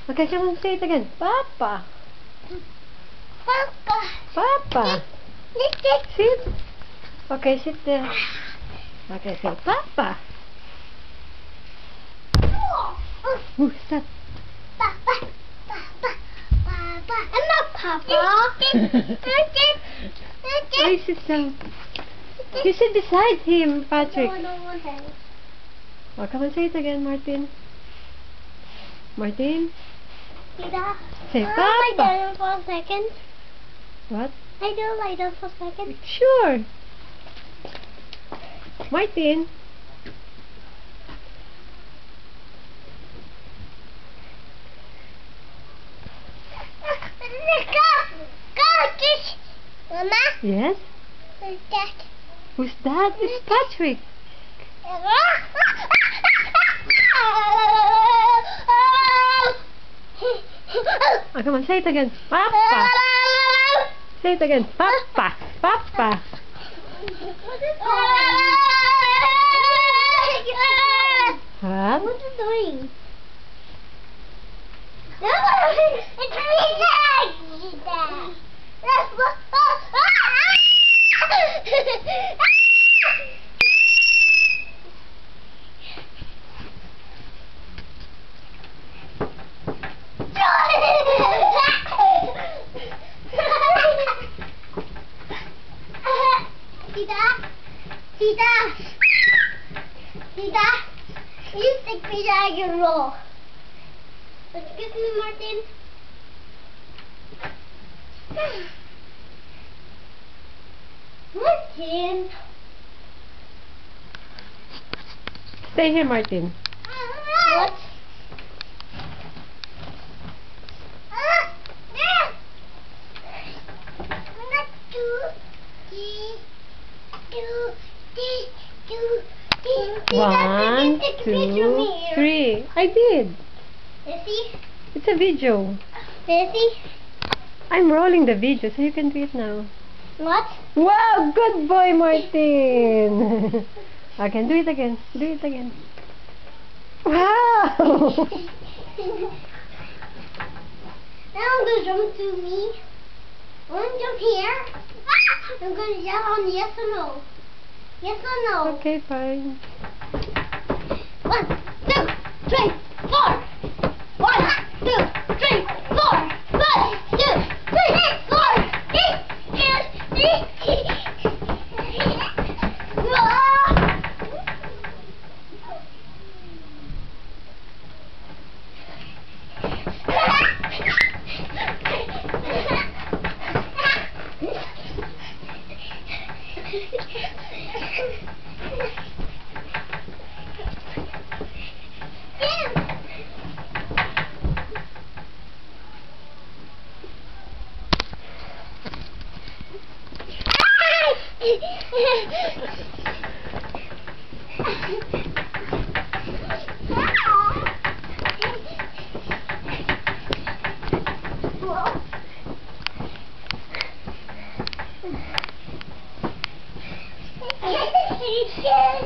Okay, come on, say it again. Papa. Papa. Papa. Sit. Okay, sit there. Okay, say Papa. Who's that? Papa. Papa. Papa. I'm not Papa. Why sit down? You sit beside him, Patrick. No. Oh, come on, say it again, Martin. Martin. Tita. Say I Papa. down for a second. What? I do lie down for a second. Sure. Martin. Go, kiss. Mama. Yes? Who's that? Who's that? It's Patrick. Oh, come on, say it again. Papa. Say it again. Papa. Papa. What? What are you doing? It's me, Dad. Tita, you stick me down your roll. Excuse me, Martin. Martin. Stay here, Martin. What? One, two, three. I did. Ready? It's a video. Ready? I'm rolling the video, so you can do it now. What? Wow, good boy, Martin. Okay, do it again. Do it again. Wow. Now I'm going to jump to me. I'm going to jump here. I'm going to yell on yes or no. Yes or no? Okay, fine. 1, 2, 3, 4. 1, 2, 3, 4. 1, 2, 3, 4. Yes.